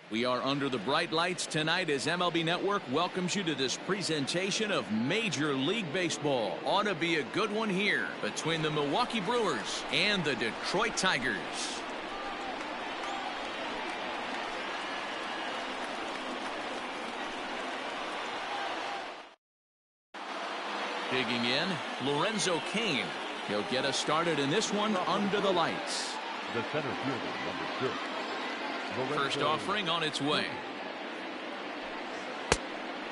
We are under the bright lights tonight as MLB Network welcomes you to this presentation of Major League Baseball. Ought to be a good one here between the Milwaukee Brewers and the Detroit Tigers. Digging in, Lorenzo Cain. He'll get us started in this one under the lights. The center fielder, number 6. First offering on its way.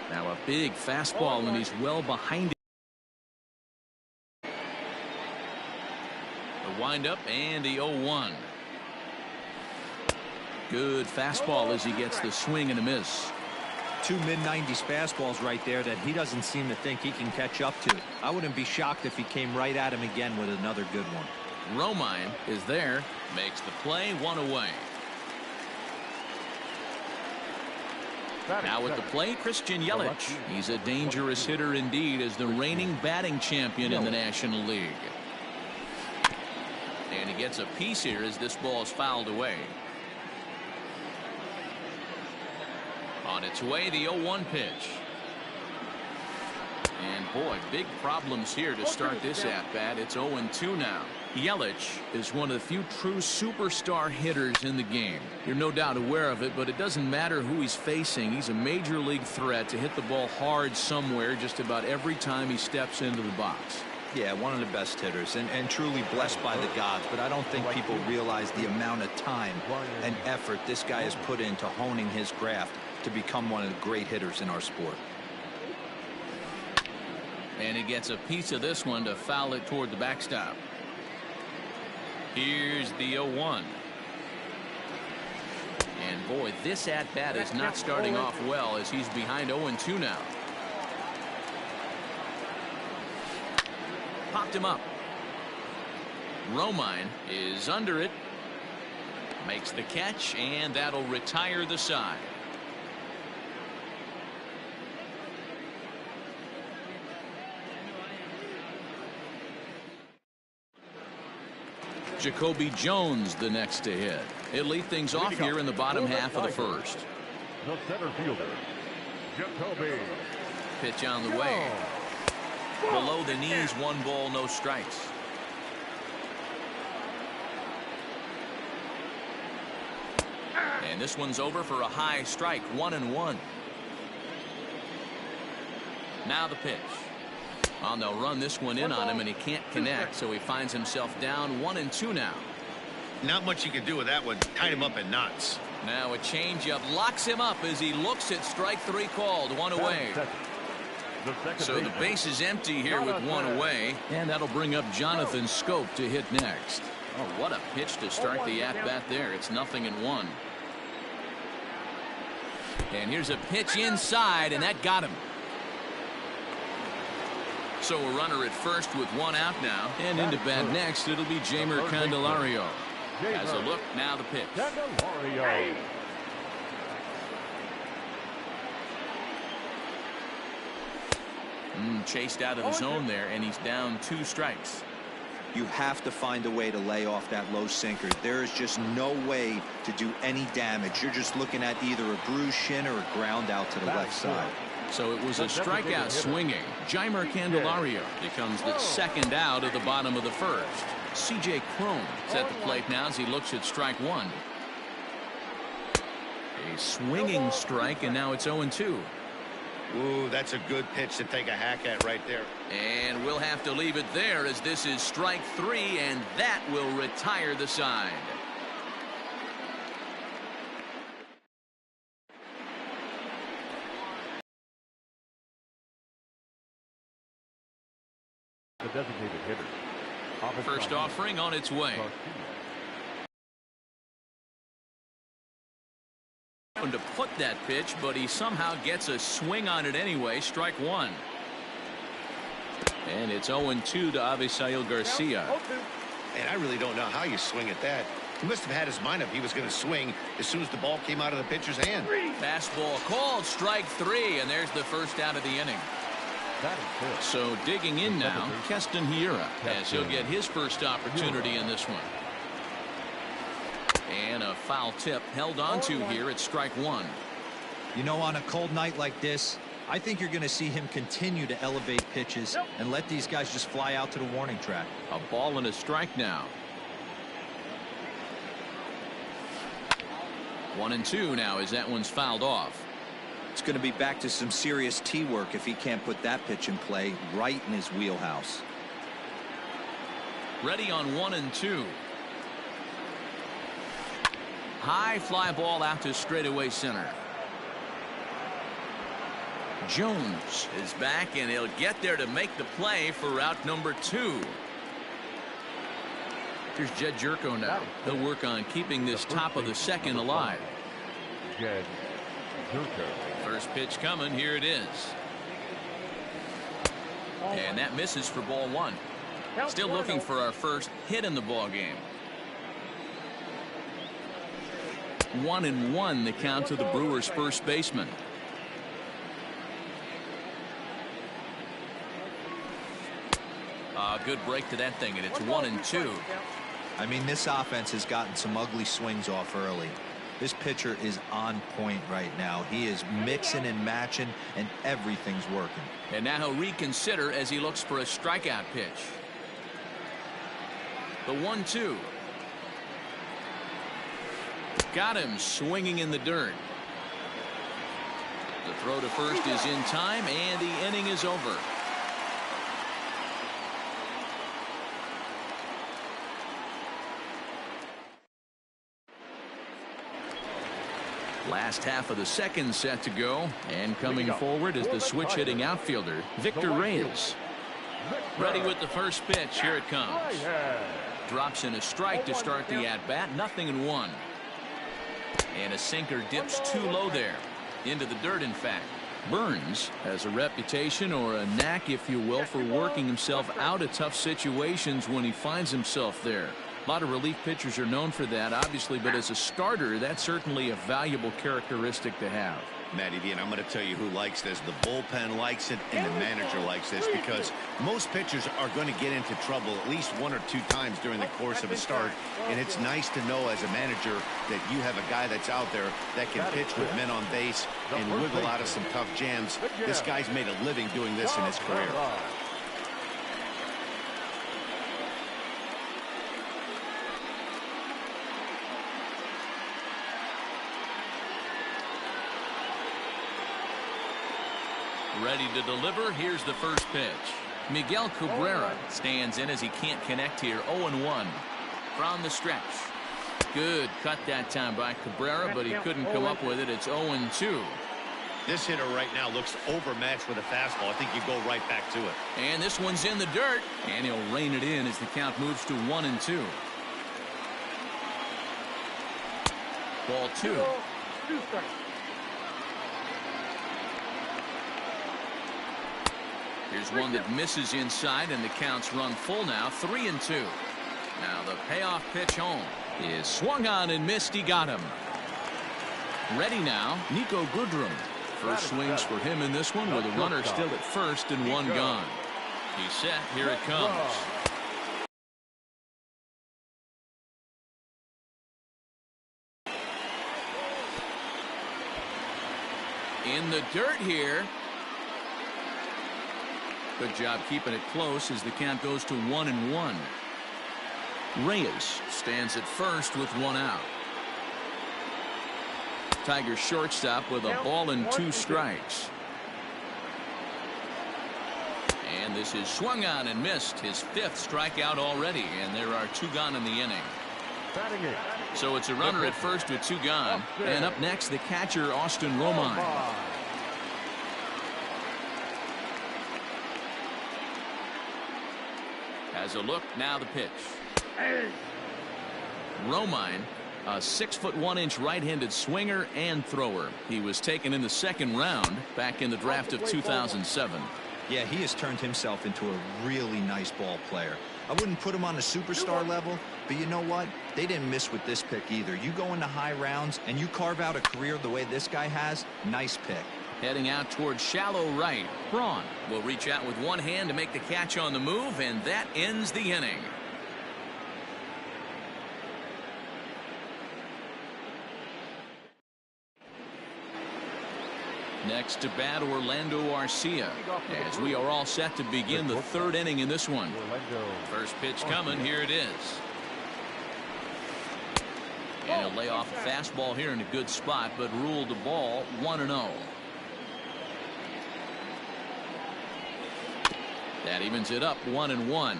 Now a big fastball, and he's well behind it. The windup and the 0-1. Good fastball as he gets the swing and a miss. Two mid-90s fastballs right there that he doesn't seem to think he can catch up to. I wouldn't be shocked if he came right at him again with another good one. Romine is there, makes the play, one away. Now at the plate, Christian Yelich. He's a dangerous hitter indeed as the reigning batting champion in the National League. And he gets a piece here as this ball is fouled away. On its way, the 0-1 pitch. And boy, big problems here to start this at-bat. It's 0-2 now. Yelich is one of the few true superstar hitters in the game. You're no doubt aware of it, but it doesn't matter who he's facing. He's a major league threat to hit the ball hard somewhere just about every time he steps into the box. Yeah, one of the best hitters and truly blessed by the gods, but I don't think people realize the amount of time and effort this guy has put into honing his craft to become one of the great hitters in our sport. And he gets a piece of this one to foul it toward the backstop. Here's the 0-1. And boy, this at-bat is not starting off well as he's behind 0-2 now. Popped him up. Romine is under it. Makes the catch, and that'll retire the side. Jacoby Jones the next to hit. It'll lead things off here in the bottom half of the first. The center fielder, Jacoby. Pitch on the way. Below the knees, 1 ball, no strikes. And this one's over for a high strike, 1-1. Now the pitch. Oh, they'll run this one in on him, and he can't connect, so he finds himself down 1-2 now. Not much you can do with that one. Tied him up in knots. Now a changeup locks him up as he looks at strike 3 called, 1 away. So the base is empty here with 1 away, and that'll bring up Jonathan Schoop to hit next. Oh, what a pitch to start the at-bat there. It's 0-1. And here's a pitch inside, and that got him. So a runner at first with 1 out now, and into bat next, it'll be Jeimer Candelario. Has a look, now the pitch. Chased out of the zone there, and he's down 2 strikes. You have to find a way to lay off that low sinker. There is just no way to do any damage. You're just looking at either a bruised shin or a ground out to the left side. So it was a strikeout swinging. Jeimer Candelario becomes the 2nd out of the bottom of the first. C.J. Cron is at the plate now as he looks at strike 1. A swinging strike, and now it's 0-2. Ooh, that's a good pitch to take a hack at right there. And we'll have to leave it there as this is strike 3, and that will retire the side. The designated hitter. First offering on its way. To put that pitch, but he somehow gets a swing on it anyway. Strike 1. And it's 0-2 to Avisail Garcia. And I really don't know how you swing at that. He must have had his mind up he was going to swing as soon as the ball came out of the pitcher's hand. Fastball called, strike 3, and there's the first out of the inning. So digging in now, Keston Hiura, as he'll get his first opportunity in this one. And a foul tip held onto here at strike one. You know, on a cold night like this, I think you're going to see him continue to elevate pitches and let these guys just fly out to the warning track. A ball and a strike now. 1-2 now as that one's fouled off. It's going to be back to some serious tee work if he can't put that pitch in play right in his wheelhouse. Ready on 1-2. High fly ball out to straightaway center. Jones is back, and he'll get there to make the play for route number 2. Here's Jed Jerko now. He'll work on keeping this top of the second alive. Jed Jerko. First pitch coming. Here it is. And that misses for ball 1. Still looking for our first hit in the ball game. 1-1 the count to the Brewers' first baseman. Good break to that thing, and it's 1-2. I mean, this offense has gotten some ugly swings off early. This pitcher is on point right now. He is mixing and matching, and everything's working. And now he'll reconsider as he looks for a strikeout pitch. The 1-2. Got him swinging in the dirt. The throw to first is in time, and the inning is over. Last half of the second set to go, and coming forward is the switch hitting outfielder Victor Reyes. Ready with the first pitch. Here it comes. Drops in a strike to start the at bat. 0-1. And a sinker dips too low there. Into the dirt, in fact. Burns has a reputation, or a knack if you will, for working himself out of tough situations when he finds himself there. A lot of relief pitchers are known for that, obviously, but as a starter, that's certainly a valuable characteristic to have. Matty D, and I'm going to tell you who likes this. The bullpen likes it, and the manager likes this, because most pitchers are going to get into trouble at least 1 or 2 times during the course of a start, and it's nice to know as a manager that you have a guy that's out there that can pitch with men on base and wiggle out of some tough jams. This guy's made a living doing this in his career. Ready to deliver. Here's the first pitch. Miguel Cabrera stands in as he can't connect here. 0-1 from the stretch. Good cut that time by Cabrera, but he couldn't come up with it. It's 0-2. This hitter right now looks overmatched with a fastball. I think you go right back to it. And this one's in the dirt, and he'll rein it in as the count moves to 1-2. Ball 2. Here's one that misses inside, and the count's run full now. 3-2. Now the payoff pitch home is swung on and missed. He got him. Ready now, Nico Goodrum. First swings for him in this one with a runner still at first and one gone. He's set. Here it comes. In the dirt here. Good job keeping it close as the count goes to 1-1. Reyes stands at first with 1 out. Tigers shortstop with a ball and 2 strikes. And this is swung on and missed. His 5th strikeout already, and there are 2 gone in the inning. So it's a runner at first with 2 gone. And up next, the catcher, Austin Romine. Has a look, now the pitch. Romine, a 6'1" right-handed swinger and thrower. He was taken in the 2nd round back in the draft of 2007. Yeah, he has turned himself into a really nice ball player. I wouldn't put him on a superstar level, but you know what? They didn't miss with this pick either. You go into high rounds and you carve out a career the way this guy has, nice pick. Heading out towards shallow right. Braun will reach out with one hand to make the catch on the move, and that ends the inning. Next to bat, Orlando Arcia, as we are all set to begin the third inning in this one. First pitch coming. Here it is. And he'll lay off a fastball here in a good spot, but ruled the ball 1-0. That evens it up 1-1.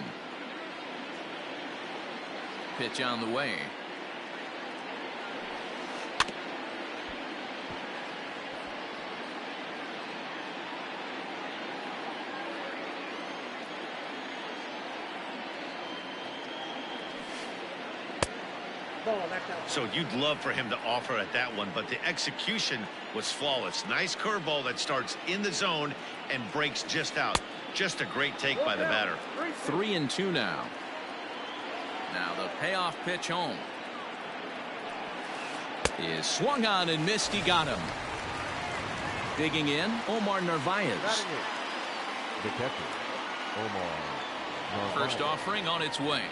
Pitch on the way. So you'd love for him to offer at that one, but the execution was flawless. Nice curveball that starts in the zone and breaks just out. Just a great take by the batter. 3-2 now. Now the payoff pitch home. Is swung on and missed. He got him. Digging in, Omar Narvaez. The catcher, Omar Narvaez. First offering on its way.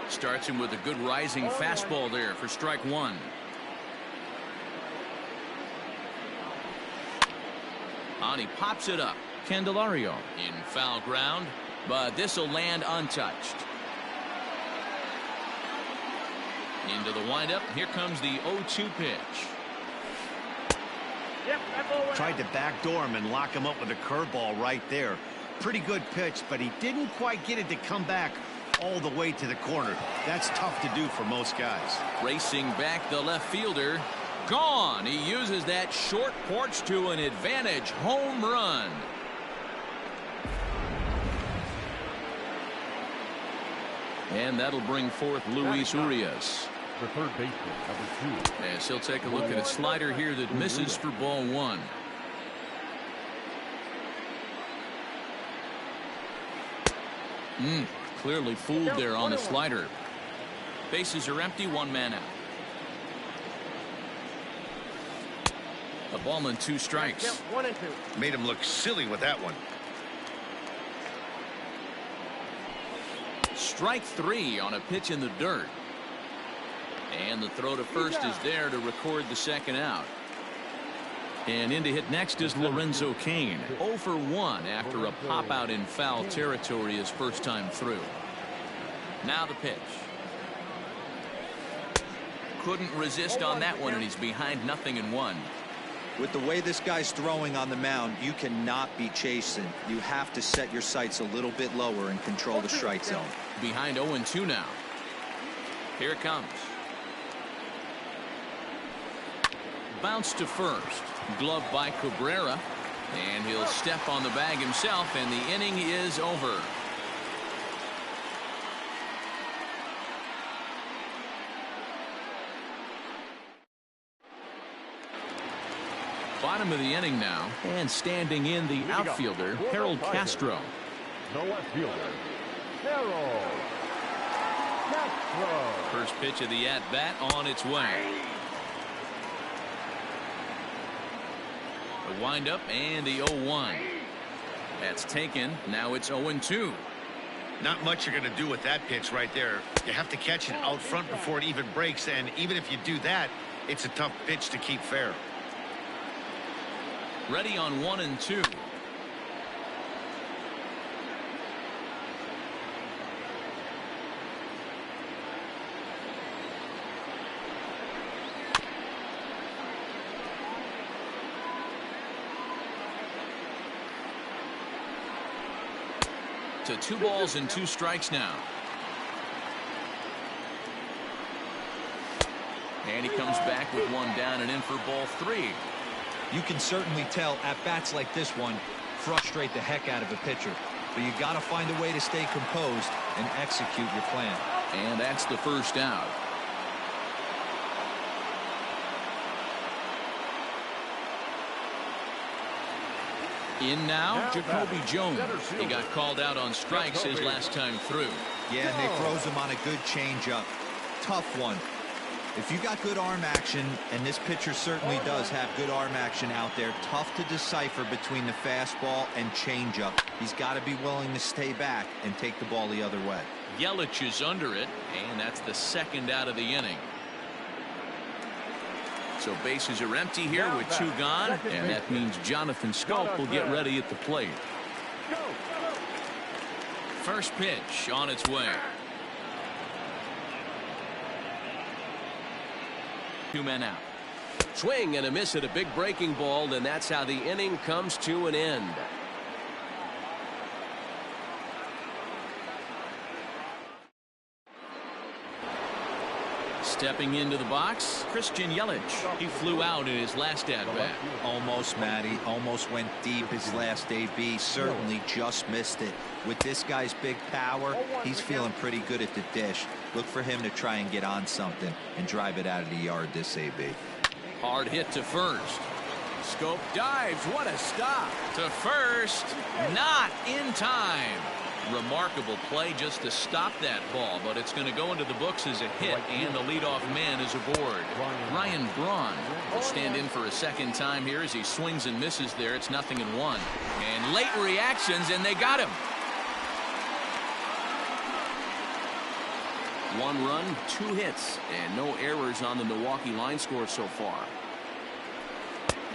Starts him with a good rising fastball there for strike one. On he pops it up. Candelario in foul ground, but this will land untouched. Into the windup. Here comes the 0-2 pitch. Tried to backdoor him and lock him up with a curveball right there. Pretty good pitch, but he didn't quite get it to come back all the way to the corner. That's tough to do for most guys. Racing back the left fielder. Gone. He uses that short porch to an advantage home run. And that'll bring forth Luis Urias. The third baseman, number 2. As he'll take a look at a slider here that misses for ball one. Clearly fooled there on the slider. Bases are empty, one man out. A ball and 2 strikes. Made him look silly with that one. Strike 3 on a pitch in the dirt. And the throw to first is there to record the second out. And in to hit next is Lorenzo Cain. 0 for 1 after a pop out in foul territory his first time through. Now the pitch. Couldn't resist on that one, and he's behind 0-1. With the way this guy's throwing on the mound, you cannot be chasing. You have to set your sights a little bit lower and control the strike zone. Behind 0-2 now. Here it comes. Bounce to first. Glove by Cabrera. And he'll step on the bag himself, and the inning is over. Bottom of the inning now, and standing in the outfielder, Harold Castro. The left fielder, Harold Castro. First pitch of the at-bat on its way. The windup and the 0-1. That's taken. Now it's 0-2. Not much you're going to do with that pitch right there. You have to catch it out front before it even breaks, and even if you do that, it's a tough pitch to keep fair. Ready on 1 and 2. To 2 balls and 2 strikes now. And he comes back with 1 down and in for ball 3. You can certainly tell at bats like this one frustrate the heck out of a pitcher, but you got to find a way to stay composed and execute your plan. And that's the first out. In now, Jacoby Jones. He got called out on strikes his last time through. Yeah, and they throws him on a good changeup. Tough one. If you got good arm action, and this pitcher certainly does have good arm action out there, tough to decipher between the fastball and changeup. He's got to be willing to stay back and take the ball the other way. Yelich is under it, and that's the second out of the inning. So bases are empty here with 2 gone, and that means Jonathan Scope will get ready at the plate. First pitch on its way. 2 men out. Swing and a miss at a big breaking ball, and that's how the inning comes to an end. Stepping into the box, Christian Yelich. He flew out in his last at-bat. Almost, Matty. Almost went deep his last AB. Certainly just missed it. With this guy's big power, he's feeling pretty good at the dish. Look for him to try and get on something and drive it out of the yard this AB. Hard hit to first. Scope dives. What a stop. To first. Not in time. Remarkable play just to stop that ball, but it's going to go into the books as a hit, and the leadoff man is aboard. Ryan Braun will stand in for a second time here as he swings and misses there. It's 0-1. And late reactions, and they got him. 1 run, 2 hits, and no errors on the Milwaukee line score so far.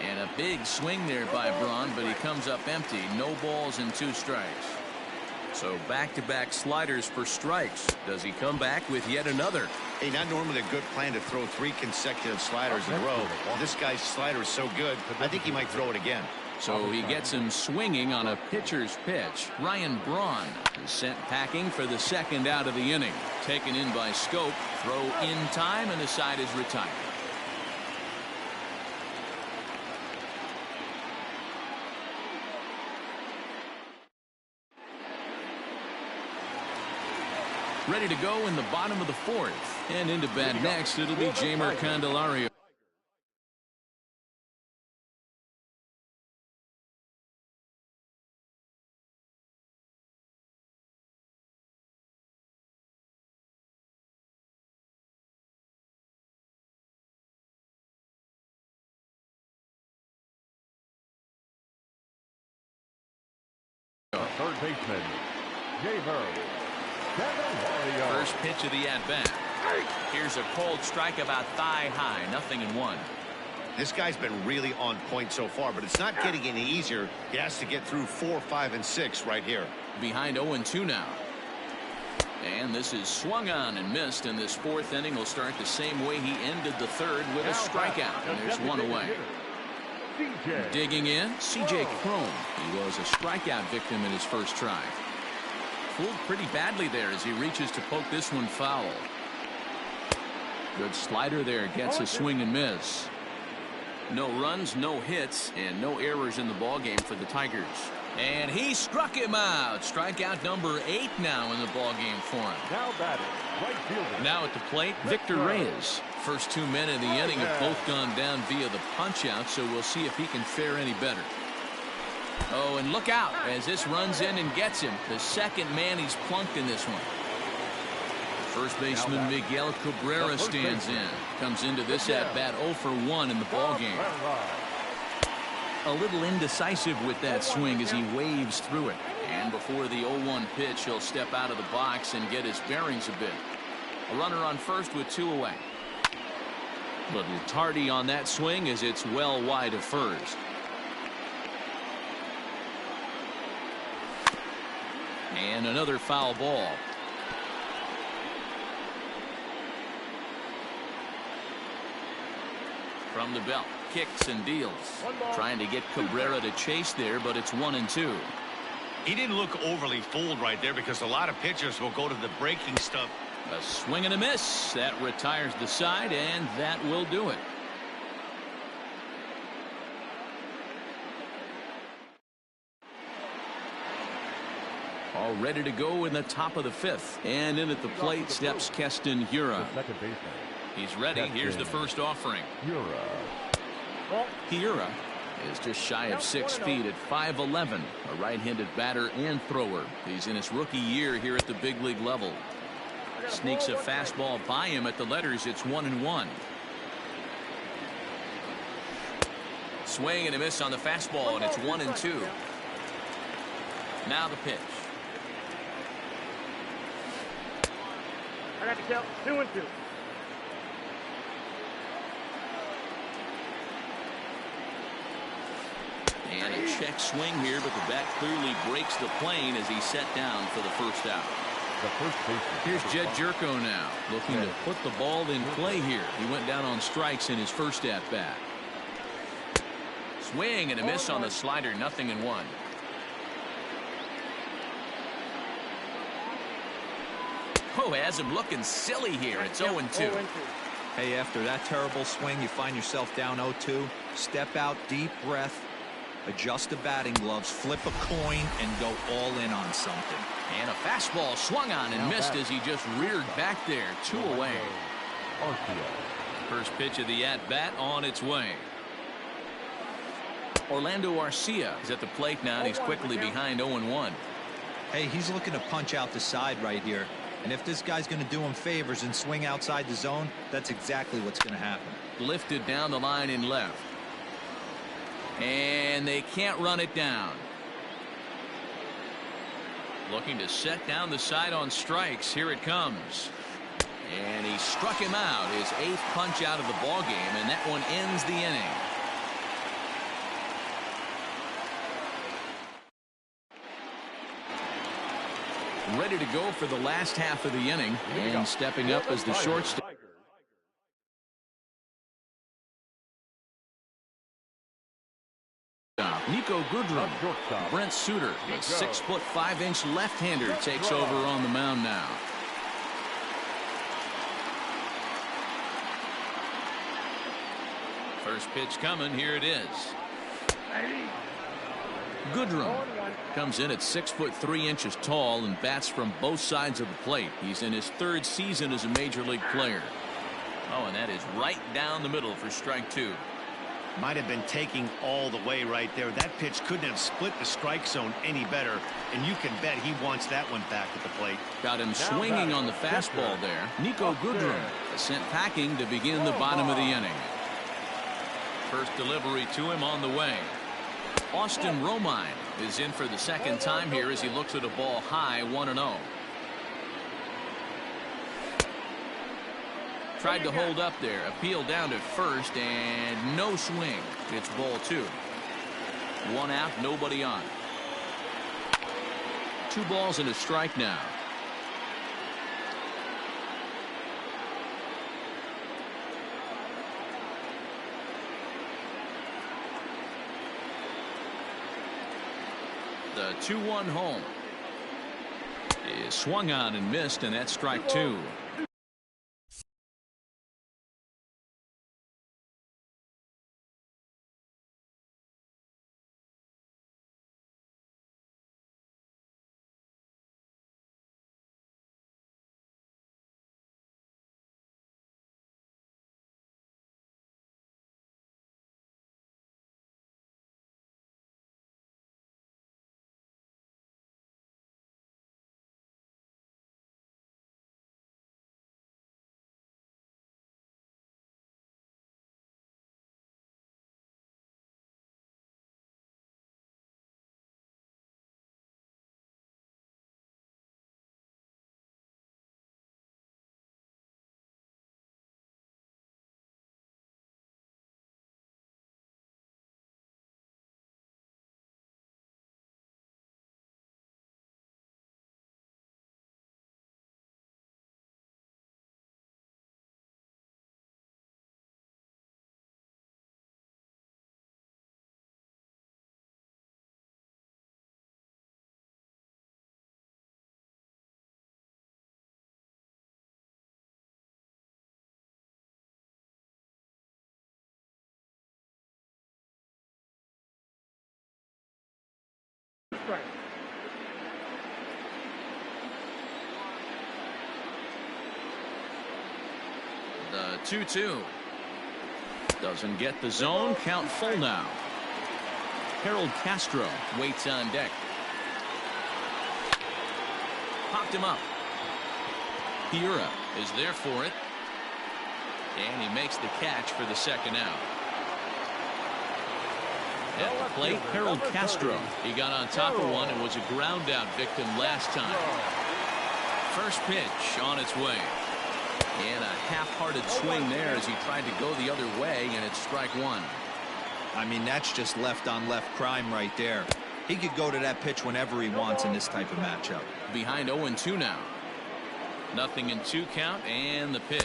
And a big swing there by Braun, but he comes up empty. No balls and 2 strikes. So back-to-back sliders for strikes. Does he come back with yet another? Hey, not normally a good plan to throw 3 consecutive sliders in a row. This guy's slider is so good, I think he might throw it again. So he gets him swinging on a pitcher's pitch. Ryan Braun is sent packing for the 2nd out of the inning. Taken in by Scope. Throw in time, and the side is retired. Ready to go in the bottom of the 4th. And into bat next, it'll be Jeimer Candelario. Third baseman, Jeimer. First pitch of the at-bat. Here's a cold strike about thigh high. 0-1. This guy's been really on point so far, but it's not getting any easier. He has to get through 4, 5, and 6 right here. Behind 0-2 now. And this is swung on and missed, and this 4th inning will start the same way he ended the 3rd with a strikeout. And there's 1 away. Digging in, C.J. Cron. He was a strikeout victim in his first try. Fooled pretty badly there as he reaches to poke this one foul. Good slider there, gets a swing and miss. No runs, no hits, and no errors in the ballgame for the Tigers. And he struck him out. Strikeout number 8 now in the ballgame for him. Now batting, right fielder. Now at the plate, Victor Reyes. First 2 men in the inning have both gone down via the punch-out, so we'll see if he can fare any better. Oh, and look out as this runs in and gets him. The 2nd man he's plunked in this one. First baseman Miguel Cabrera stands in. Comes into this at-bat 0 for 1 in the ballgame. A little indecisive with that swing as he waves through it. And before the 0-1 pitch, he'll step out of the box and get his bearings a bit. A runner on first with 2 away. Little tardy on that swing as it's well wide of first. And another foul ball. From the belt, kicks and deals. Trying to get Cabrera to chase there, but it's 1-2. He didn't look overly fooled right there because a lot of pitchers will go to the breaking stuff. A swing and a miss. That retires the side, and that will do it. All ready to go in the top of the 5th. And in at the plate steps Keston Hiura. He's ready. Here's the first offering. Hiura is just shy of 6 feet at 5'11", a right-handed batter and thrower. He's in his rookie year here at the big league level. Sneaks a fastball by him at the letters. It's 1-1. Swing and a miss on the fastball, and it's 1-2. Now the pitch. I got to count 2-2. And a check swing here, but the bat clearly breaks the plane as he's set down for the first out. Here's Jed Jerko now, looking to put the ball in play here. He went down on strikes in his first at bat. Swing and a miss on the slider, 0-1. Oh, has him looking silly here. It's 0-2. Hey, after that terrible swing, you find yourself down 0-2. Step out, deep breath, adjust the batting gloves, flip a coin, and go all in on something. And a fastball swung on and missed as he just reared back there. 2 away. First pitch of the at-bat on its way. Orlando Arcia is at the plate now, and he's quickly behind 0-1. Hey, he's looking to punch out the side right here. And if this guy's going to do him favors and swing outside the zone, that's exactly what's going to happen. Lifted down the line in left. And they can't run it down. Looking to set down the side on strikes. Here it comes. And he struck him out. His 8th punch out of the ball game, and that one ends the inning. Ready to go for the last half of the inning, and stepping up as the shortstop. Nico Goodrum. Brent Suter, the 6'5" left-hander, takes over on the mound now. First pitch coming. Here it is. Goodrum comes in at 6'3" tall and bats from both sides of the plate. He's in his 3rd season as a major league player. Oh, and that is right down the middle for strike 2. Might have been taking all the way right there. That pitch couldn't have split the strike zone any better, and you can bet he wants that one back at the plate. Got him swinging on the fastball there. Nico Goodrum sent packing to begin the bottom of the inning. First delivery to him on the way. Austin Romine is in for the 2nd time here as he looks at a ball high, 1-0. Tried to hold up there. Appeal down to first, and no swing. It's ball 2. 1 out, nobody on. 2 balls and a strike now. The 2-1 home is swung on and missed, and that's strike 2. The 2-2 doesn't get the zone. Count full now. Harold Castro waits on deck. Popped him up. Hiura is there for it, and he makes the catch for the 2nd out. At the plate, Harold Castro. He got on top of one and was a ground out victim last time. First pitch on its way. And a half-hearted swing there as he tried to go the other way, and it's strike 1. I mean, that's just left-on-left crime right there. He could go to that pitch whenever he wants in this type of matchup. Behind 0-2 now. Nothing in 2 count, and the pitch.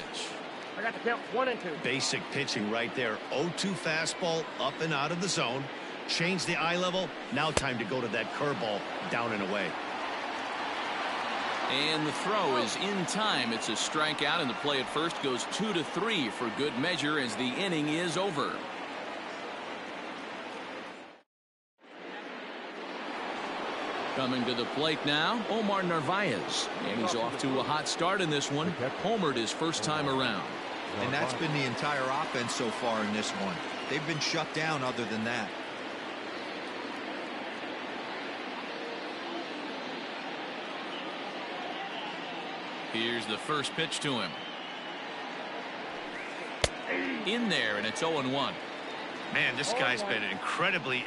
I got the count 1 and 2. Basic pitching right there. 0-2 fastball up and out of the zone. Change the eye level. Now time to go to that curveball down and away. And the throw is in time. It's a strikeout, and the play at first goes 2-3 for good measure as the inning is over. Coming to the plate now, Omar Narvaez. And he's off to a hot start in this one. Homered his first time around. And that's been the entire offense so far in this one. They've been shut down other than that. Here's the first pitch to him. In there, and it's 0-1. Man, this guy's been incredibly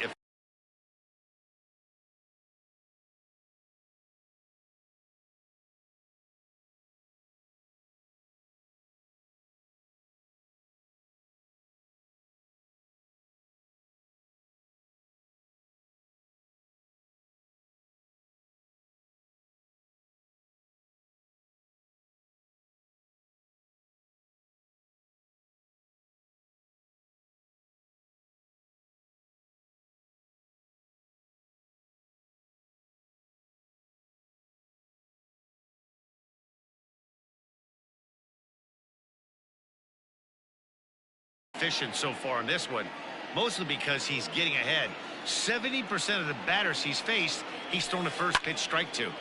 efficient so far in this one, mostly because he's getting ahead. 70% of the batters he's faced, he's thrown the first pitch strike to.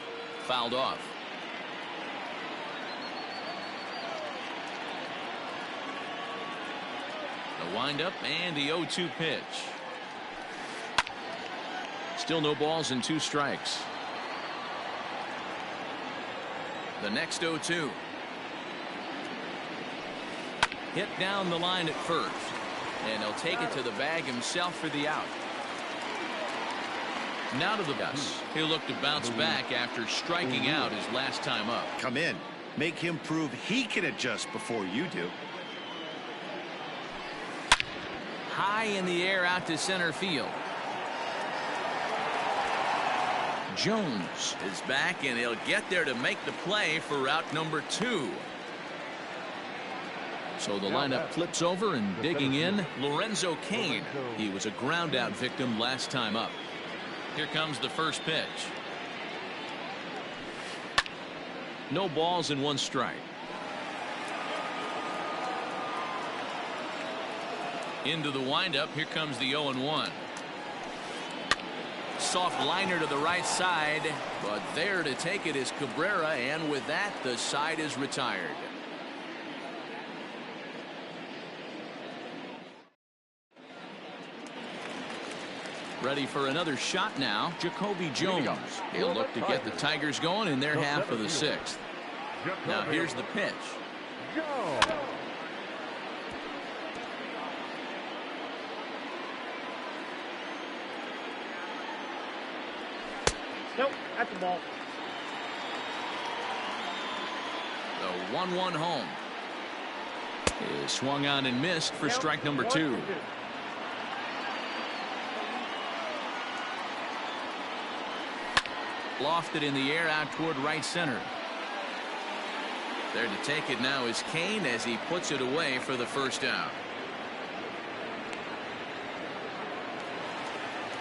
Fouled off. The windup and the 0-2 pitch. Still no balls and 2 strikes. The next 0-2. Hit down the line at first, and he'll take it to the bag himself for the out. Now to the bus. He'll look to bounce back after striking out his last time up. Come in. Make him prove he can adjust before you do. High in the air out to center field. Jones is back, and he'll get there to make the play for out number 2. So the lineup flips over, and digging in, Lorenzo Cain. He was a ground out victim last time up. Here comes the first pitch. No balls and 1 strike. Into the windup. Here comes the 0-1. Soft liner to the right side, but there to take it is Cabrera, and with that, the side is retired. Ready for another shot now, Jacoby Jones. He'll look to get the Tigers going in their half of the 6th. Now here's the pitch. Nope, that's the ball. The 1-1 home is swung on and missed for strike number 2. Lofted in the air out toward right center. There to take it now is Cain as he puts it away for the first out.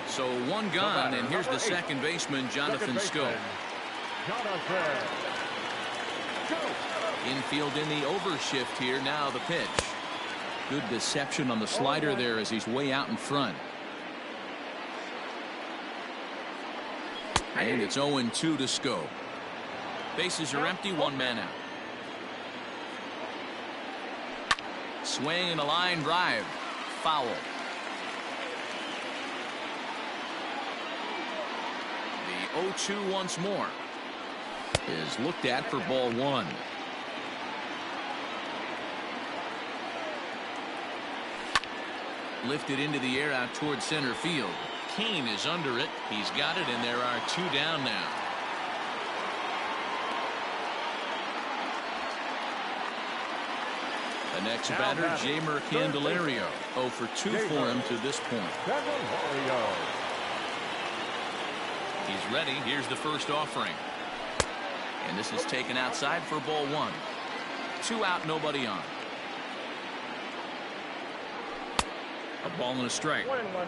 So 1 gone, and here's the second baseman, Jonathan Scope. Infield in the overshift here. Now the pitch. Good deception on the slider there as he's way out in front. And it's 0-2 to Scope. Bases are empty, 1 man out. Swing and a line drive. Foul. The 0-2 once more is looked at for ball 1. Lifted into the air out toward center field. Cain is under it. He's got it, and there are 2 down now. The next batter, Jamer Candelario. 0 for 2 for him to this point. He's ready. Here's the first offering. And this is taken outside for ball 1. 2 out, nobody on. A ball and a strike. 1-1.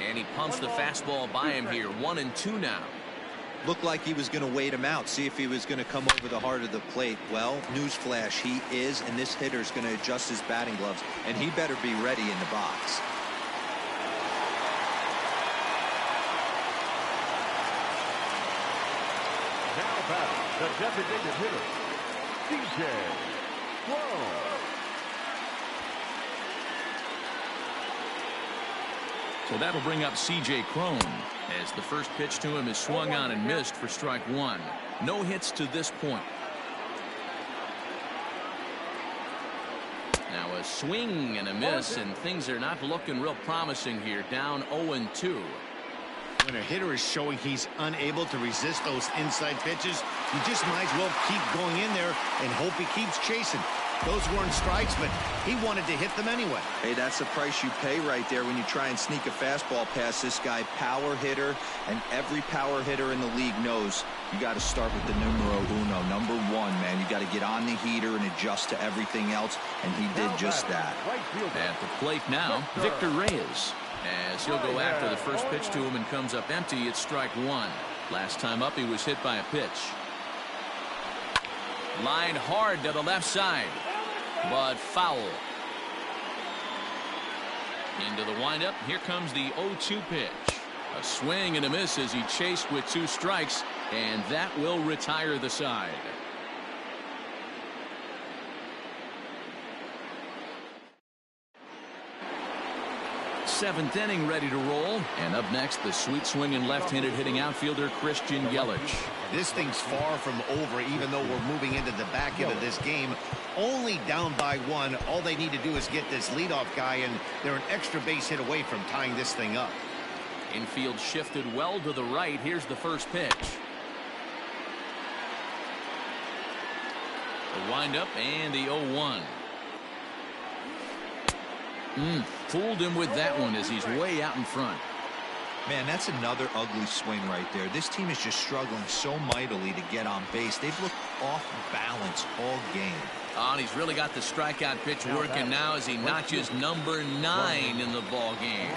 And he pumps the fastball by him here. 1-2 now. Looked like he was going to wait him out, see if he was going to come over the heart of the plate. Well, newsflash, he is, and this hitter's going to adjust his batting gloves, and he better be ready in the box. Now batting, the designated hitter, DJ Whoa. So that'll bring up C.J. Cron as the first pitch to him is swung on and missed for strike 1. No hits to this point. Now a swing and a miss, and things are not looking real promising here. Down 0-2. When a hitter is showing he's unable to resist those inside pitches, you just might as well keep going in there and hope he keeps chasing. Those weren't strikes, but he wanted to hit them anyway. Hey, that's the price you pay right there when you try and sneak a fastball past this guy. Power hitter, and every power hitter in the league knows you got to start with the numero uno, number 1, man. You got to get on the heater and adjust to everything else, and he did just that. At the plate now, Victor Reyes. As he'll go after the first pitch to him and comes up empty, it's strike 1. Last time up, he was hit by a pitch. Line hard to the left side, but foul. Into the windup, here comes the 0-2 pitch. A swing and a miss as he chased with 2 strikes, and that will retire the side. Seventh inning ready to roll. And up next, the sweet swinging left-handed hitting outfielder Christian Yelich. This thing's far from over, even though we're moving into the back end of this game. Only down by 1. All they need to do is get this leadoff guy, and they're an extra base hit away from tying this thing up. Infield shifted well to the right. Here's the first pitch. The windup and the 0-1. Fooled him with that one as he's way out in front. Man, that's another ugly swing right there. This team is just struggling so mightily to get on base. They've looked off balance all game. Oh, and he's really got the strikeout pitch working now as he notches number 9 in the ball game.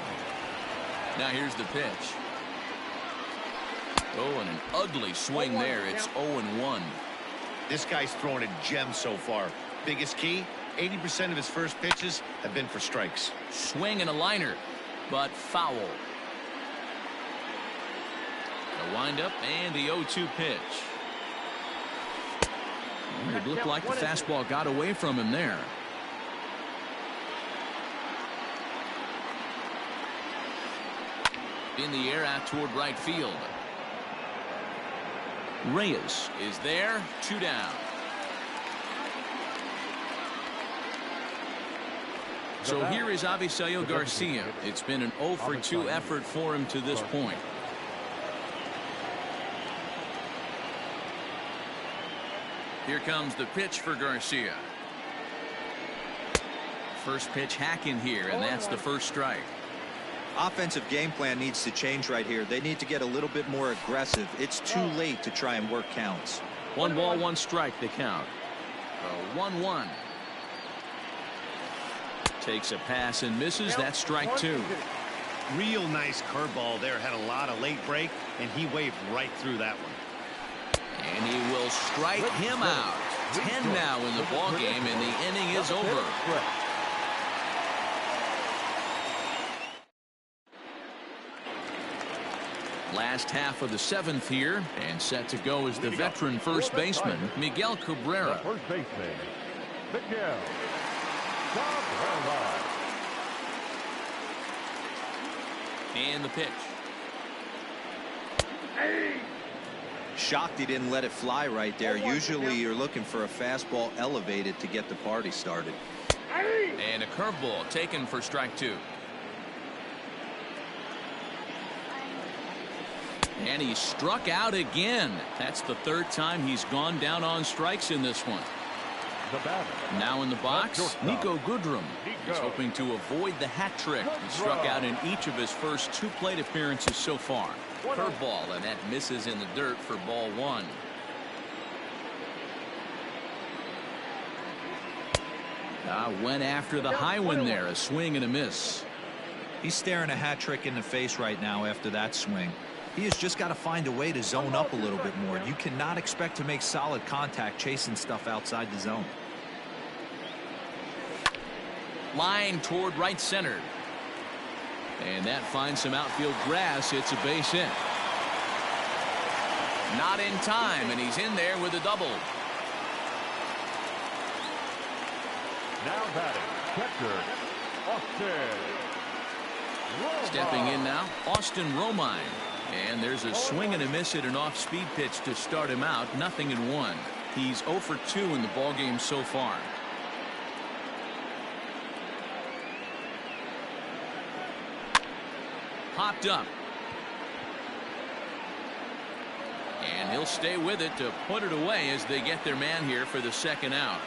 Now here's the pitch. Oh, and an ugly swing there. It's 0-1. This guy's throwing a gem so far. Biggest key, 80% of his first pitches have been for strikes. Swing and a liner, but foul. The windup and the 0-2 pitch. It looked like the fastball got away from him there. In the air out toward right field. Reyes is there, 2 down. So here is Avisail Garcia. It's been an 0 for 2 effort for him to this point. Here comes the pitch for Garcia. First pitch hacking here, and that's the first strike. Offensive game plan needs to change right here. They need to get a little bit more aggressive. It's too late to try and work counts. 1 ball, 1 strike, the count. 1-1. Takes a pass and misses. That's strike 2. Real nice curveball there. Had a lot of late break, and he waved right through that one. And he will strike him out. 10 now in the ball game, and the inning is over. Last half of the 7th here, and set to go is the veteran first baseman, Miguel Cabrera. First baseman, Miguel Cabrera. And the pitch. Shocked he didn't let it fly right there. Usually you're looking for a fastball elevated to get the party started. And a curveball taken for strike 2. And he struck out again. That's the third time he's gone down on strikes in this one. The batter. Now in the box, Nico Goodrum. He's hoping to avoid the hat trick. He struck out in each of his first 2 plate appearances so far. Curveball, and that misses in the dirt for ball 1. Went after the high one there. A swing and a miss. He's staring a hat trick in the face right now after that swing. He has just got to find a way to zone up a little bit more. You cannot expect to make solid contact chasing stuff outside the zone. Line toward right center. And that finds some outfield grass. It's a base hit. Not in time, and he's in there with a double. Now batting, catcher, Austin. Stepping in now, Austin Romine. And there's a swing and a miss at an off-speed pitch to start him out. 0-1. He's 0 for 2 in the ballgame so far. Popped up. And he'll stay with it to put it away as they get their man here for the second out.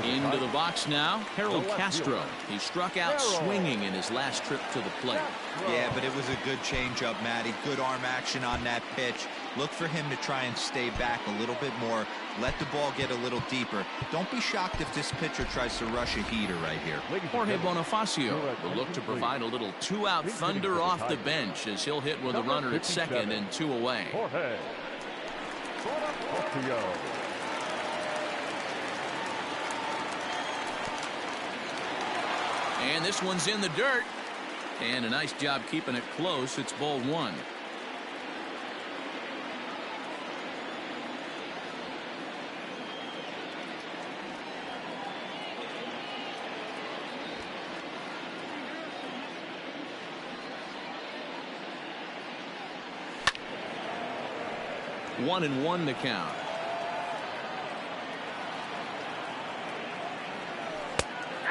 Into the box now, Harold Castro. He struck out swinging in his last trip to the plate. Yeah, but it was a good changeup, Matty. Good arm action on that pitch. Look for him to try and stay back a little bit more. Let the ball get a little deeper. Don't be shocked if this pitcher tries to rush a heater right here. Jorge Bonifacio will look to provide a little 2-out thunder off the bench as he'll hit with a runner at second and 2 away. Jorge Bonifacio. And this one's in the dirt. And a nice job keeping it close. It's ball 1. One and one to count.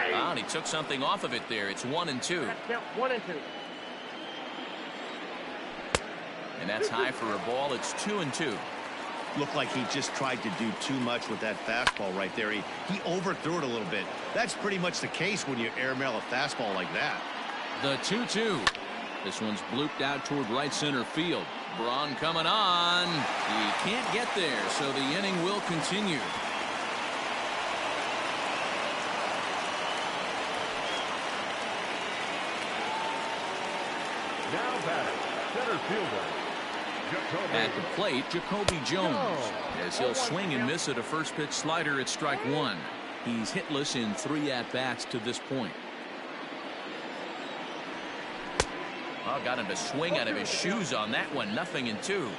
Wow, and he took something off of it there. It's 1-2. Count 1-2. And that's high for a ball. It's 2-2. Looked like he just tried to do too much with that fastball right there. He overthrew it a little bit. That's pretty much the case when you airmail a fastball like that. The 2-2. This one's blooped out toward right center field. Braun coming on. He can't get there, so the inning will continue. Now batting, center fielder, Jacoby. At the plate, Jacoby Jones, as he'll swing and miss at a first pitch slider at strike 1. He's hitless in 3 at-bats to this point. Oh, got him to swing out of his shoes on that one. 0-2.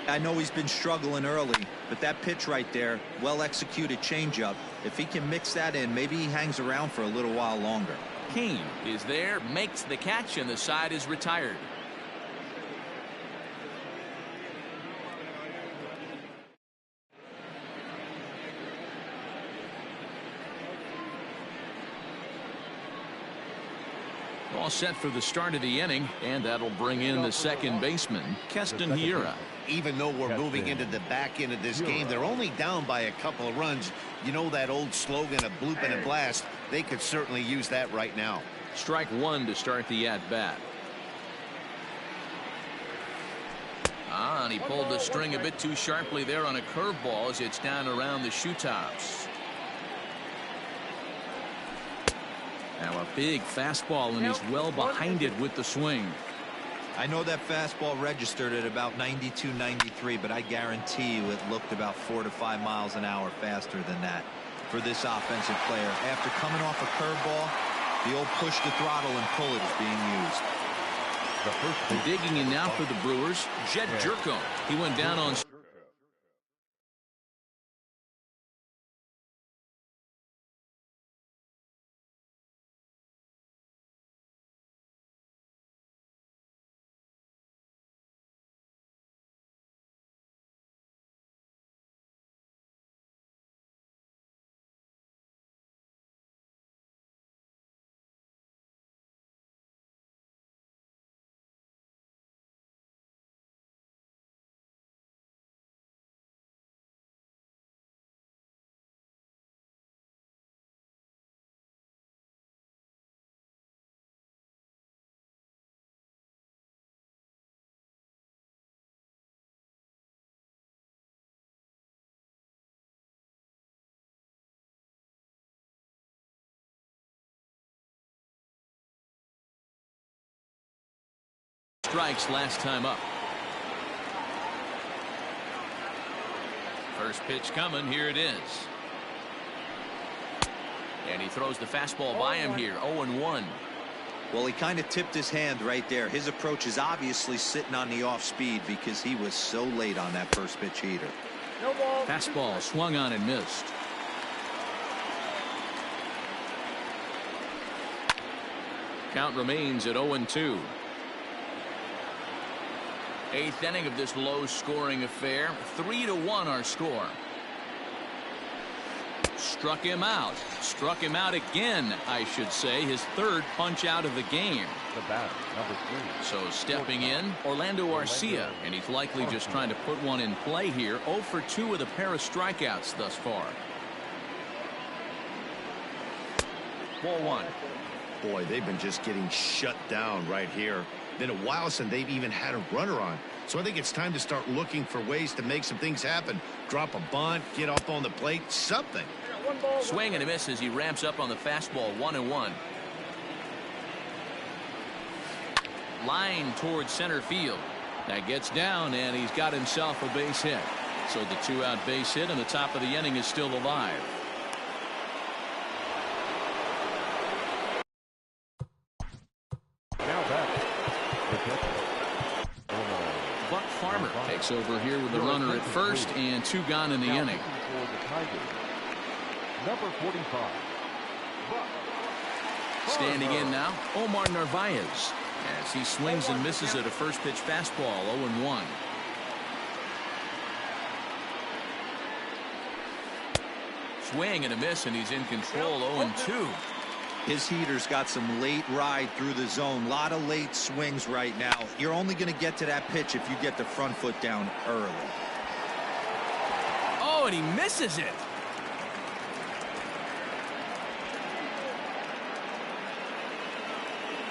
I know he's been struggling early, but that pitch right there, well-executed changeup. If he can mix that in, maybe he hangs around for a little while longer. Kane is there, makes the catch, and the side is retired. All set for the start of the inning, and that'll bring in the second baseman, Keston Hiura. Even though we're moving into the back end of this game, they're only down by a couple of runs. You know that old slogan, a bloop and a blast. They could certainly use that right now. Strike 1 to start the at-bat. And he pulled the string a bit too sharply there on a curveball as it's down around the shoe tops. Now a big fastball, and he's well behind it with the swing. I know that fastball registered at about 92, 93, but I guarantee you it looked about 4 to 5 miles an hour faster than that for this offensive player. After coming off a curveball, the old push the throttle and pull it is being used. Digging in now for the Brewers, Jed Jerko. He went down on strikes last time up. First pitch coming. Here it is. And he throws the fastball by him here. 0-1. Well, he kind of tipped his hand right there. His approach is obviously sitting on the off speed because he was so late on that first pitch heater. No ball. Fastball swung on and missed. Count remains at 0-2. Eighth inning of this low-scoring affair. 3-1 our score. Struck him out. Struck him out again, I should say. His third punch out of the game. The batter, number 3. So stepping in, Orlando Arcia, and he's likely just trying to put one in play here. 0 for 2 with a pair of strikeouts thus far. Ball 1. Boy, they've been just getting shut down right here. Been a while since they've even had a runner on. So I think it's time to start looking for ways to make some things happen. Drop a bunt, get up on the plate, something. Swing and a miss as he ramps up on the fastball. 1-1. Line towards center field. That gets down, and he's got himself a base hit. So the 2-out base hit, and the top of the inning is still alive. Now back. Buck Farmer takes over here with the runner at first and 2 gone in the inning. For the Tigers, number 45. Standing in now, Omar Narvaez, as he swings and misses at a first pitch fastball. 0-1. Swing and a miss, and he's in control. 0-2. His heater's got some late ride through the zone. A lot of late swings right now. You're only going to get to that pitch if you get the front foot down early. Oh, and he misses it.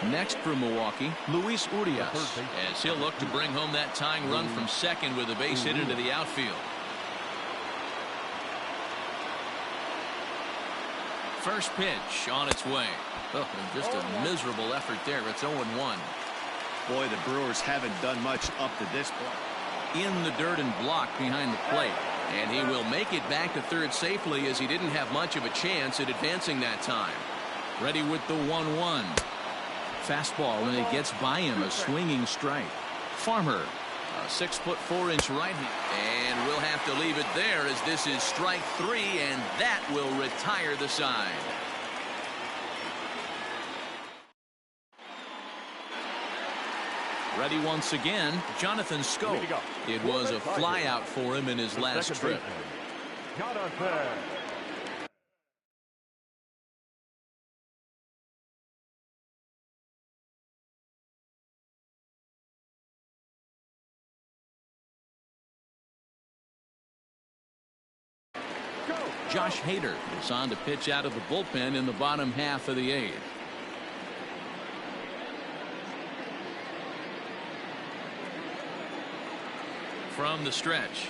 Next for Milwaukee, Luis Urias, as he'll look to bring home that tying run from second with a base hit into the outfield. First pitch on its way. Oh, and just a miserable effort there. It's 0-1. Boy, the Brewers haven't done much up to this point. In the dirt and blocked behind the plate. And he will make it back to third safely, as he didn't have much of a chance at advancing that time. Ready with the 1-1. Fastball, and it gets by him. A swinging strike. Farmer, a 6'4" righty, and we'll have to leave it there, as this is strike 3, and that will retire the side. Ready once again, Jonathan Scope. It was a fly out for him in his last trip. Jonathan. Josh Hader is on to pitch out of the bullpen in the bottom half of the 8th. From the stretch.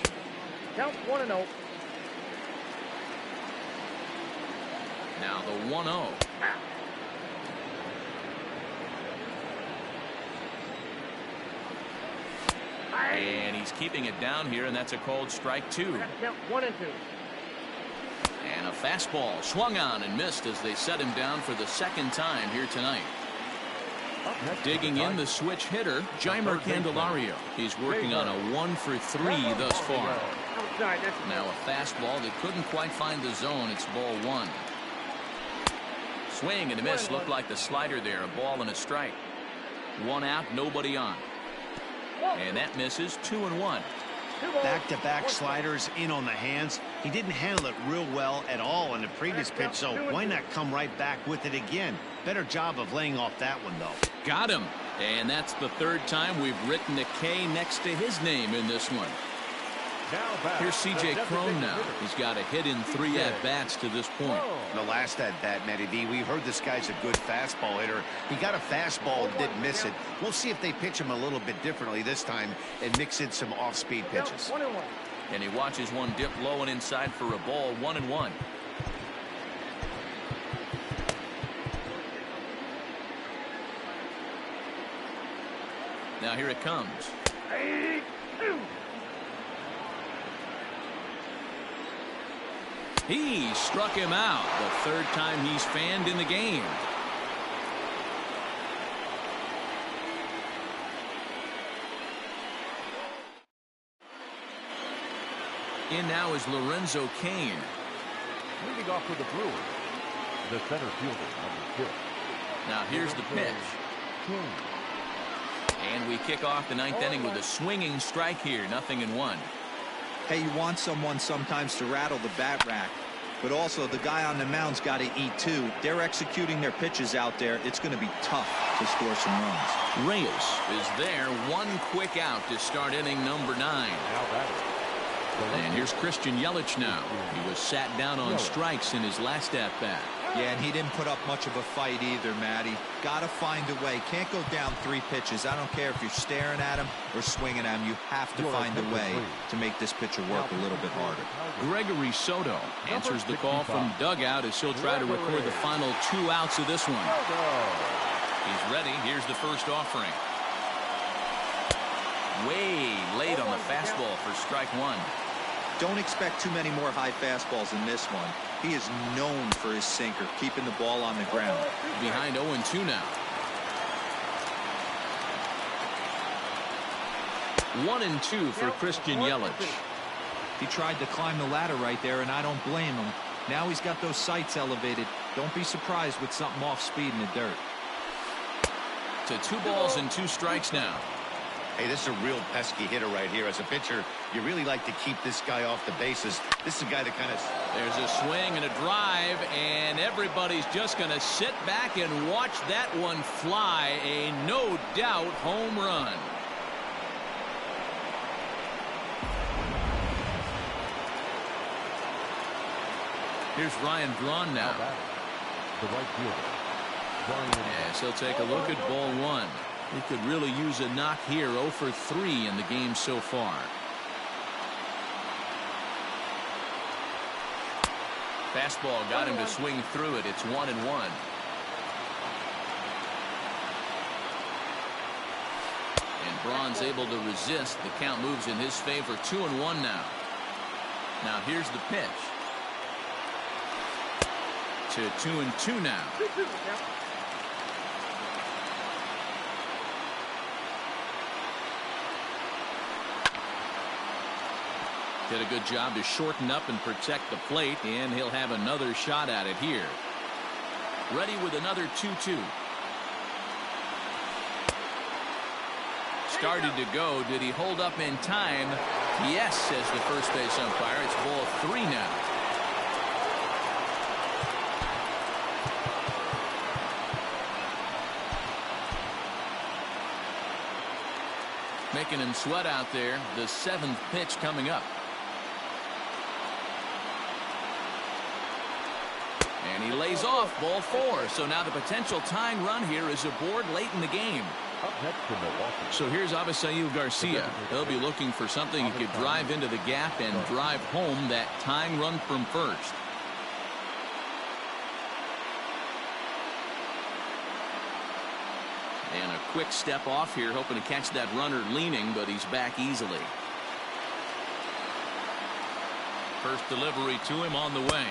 Count 1-0. Now the 1-0. And he's keeping it down here, and that's a called strike 2. Count 1-2. And a fastball swung on and missed as they set him down for the second time here tonight. Digging in the switch hitter, Jeimer Candelario. He's working on a 1 for 3 thus far. Now a fastball that couldn't quite find the zone. It's ball 1. Swing and a miss. Looked like the slider there. A ball and a strike. 1 out, nobody on. And that misses. 2-1. Back-to-back sliders in on the hands. He didn't handle it real well at all in the previous pitch, so why not come right back with it again? Better job of laying off that one, though. Got him. And that's the third time we've written a K next to his name in this one. Here's C.J. Cron now. He's got a hit in 3 at-bats to this point. The last at-bat, Matty D, we heard this guy's a good fastball hitter. He got a fastball, didn't miss it. We'll see if they pitch him a little bit differently this time and mix in some off-speed pitches. And he watches one dip low and inside for a ball. 1-1. Now here it comes. He struck him out. The third time he's fanned in the game. In now is Lorenzo Cain. Leading off for the Brewers, the center fielder, number 6. Now here's the pitch. And we kick off the ninth inning with a swinging strike here. 0-1. Hey, you want someone sometimes to rattle the bat rack, but also the guy on the mound's got to eat too. They're executing their pitches out there. It's going to be tough to score some runs. Reyes is there. One quick out to start inning number 9. Now batting. And here's Christian Yelich now. He was sat down on strikes in his last at-bat. Yeah, and he didn't put up much of a fight either, Matty. Got to find a way. Can't go down 3 pitches. I don't care if you're staring at him or swinging at him. You have to find a way to make this pitcher work a little bit harder. Gregory Soto answers the call from dugout as he'll try to record the final 2 outs of this one. He's ready. Here's the first offering. Way late on the fastball for strike 1. Don't expect too many more high fastballs in this one. He is known for his sinker, keeping the ball on the ground. Behind 0-2 now. 1-2 for Christian Yelich. He tried to climb the ladder right there, and I don't blame him. Now he's got those sights elevated. Don't be surprised with something off speed in the dirt. To 2 balls and 2 strikes now. Hey, this is a real pesky hitter right here. As a pitcher, you really like to keep this guy off the bases. This is a guy that kind of... There's a swing and a drive, and everybody's just going to sit back and watch that one fly. A no-doubt home run. Here's Ryan Braun now. The right fielder. Yes, he'll take a look at ball 1. He could really use a knock here. 0 for 3 in the game so far. Fastball got him to swing through it. It's 1-1. And Braun's able to resist. The count moves in his favor. 2-1 now. Now here's the pitch. To 2-2 now. Did a good job to shorten up and protect the plate, and he'll have another shot at it here. Ready with another 2-2. Started to go. Did he hold up in time? Yes, says the first base umpire. It's ball 3 now. Making him sweat out there. The 7th pitch coming up. And he lays off ball 4. So now the potential tying run here is aboard late in the game. Up next for Milwaukee. So here's Avisail Garcia. He'll be looking for something he could drive into the gap and drive home that tying run from first. And a quick step off here, hoping to catch that runner leaning, but he's back easily. First delivery to him on the way.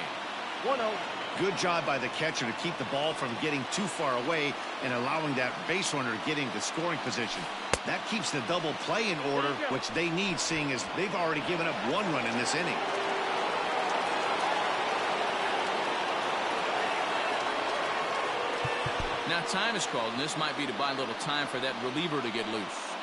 1-0. Good job by the catcher to keep the ball from getting too far away and allowing that base runner to get into scoring position. That keeps the double play in order, which they need, seeing as they've already given up 1 run in this inning. Now time is called, and this might be to buy a little time for that reliever to get loose.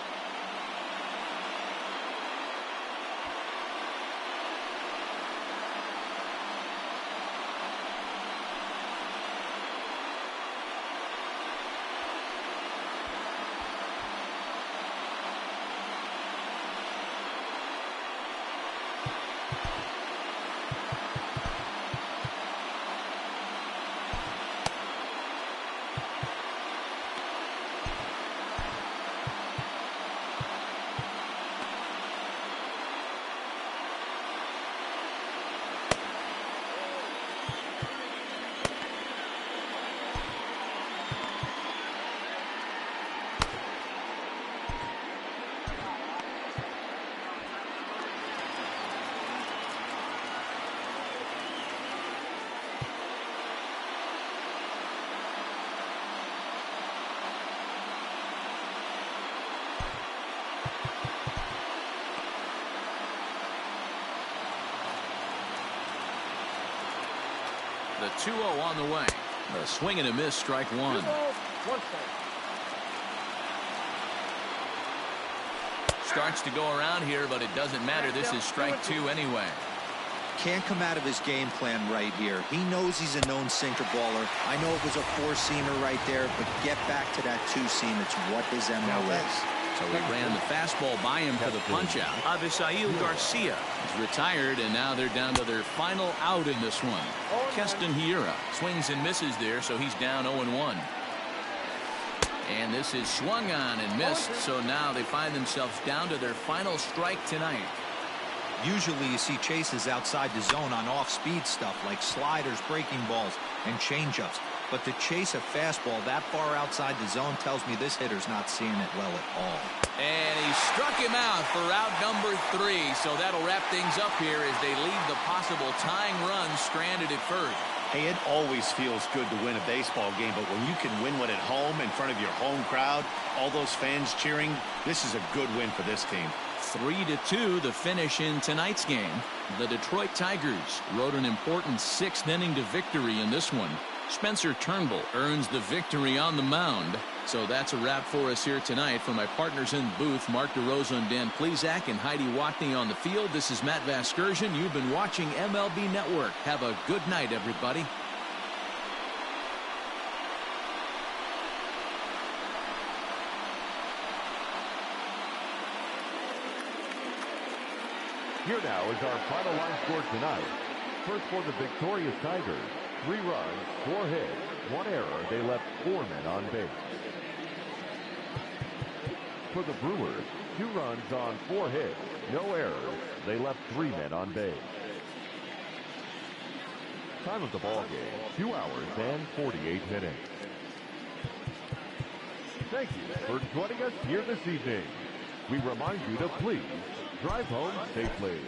The 2-0 on the way. A swing and a miss, strike 1. 2 balls, 1 strike. Starts to go around here, but it doesn't matter. This is strike 2 anyway. Can't come out of his game plan right here. He knows he's a known sinker baller. I know it was a 4-seamer right there, but get back to that 2-seam. It's what his MO is. So he ran the fastball by him for the punch-out. Avisail Garcia is retired, and now they're down to their final out in this one. Keston Hiura swings and misses there, so he's down 0-1. And this is swung on and missed, so now they find themselves down to their final strike tonight. Usually you see chases outside the zone on off-speed stuff like sliders, breaking balls, and changeups. But to chase a fastball that far outside the zone tells me this hitter's not seeing it well at all. And he struck him out for out number 3. So that'll wrap things up here as they leave the possible tying run stranded at first. Hey, it always feels good to win a baseball game, but when you can win one at home in front of your home crowd, all those fans cheering, this is a good win for this team. 3-2 the finish in tonight's game. The Detroit Tigers rode an important 6th inning to victory in this one. Spencer Turnbull earns the victory on the mound. So that's a wrap for us here tonight. For my partners in the booth, Mark DeRosa and Dan Plesac and Heidi Watney on the field, this is Matt Vasgersian. You've been watching MLB Network. Have a good night, everybody. Here now is our final line score tonight. First for the victorious Tigers, 3 runs, 4 hits, 1 error. They left 4 men on base. For the Brewers, 2 runs on 4 hits, no errors. They left 3 men on base. Time of the ball game, 2 hours and 48 minutes. Thank you for joining us here this evening. We remind you to please drive home safely.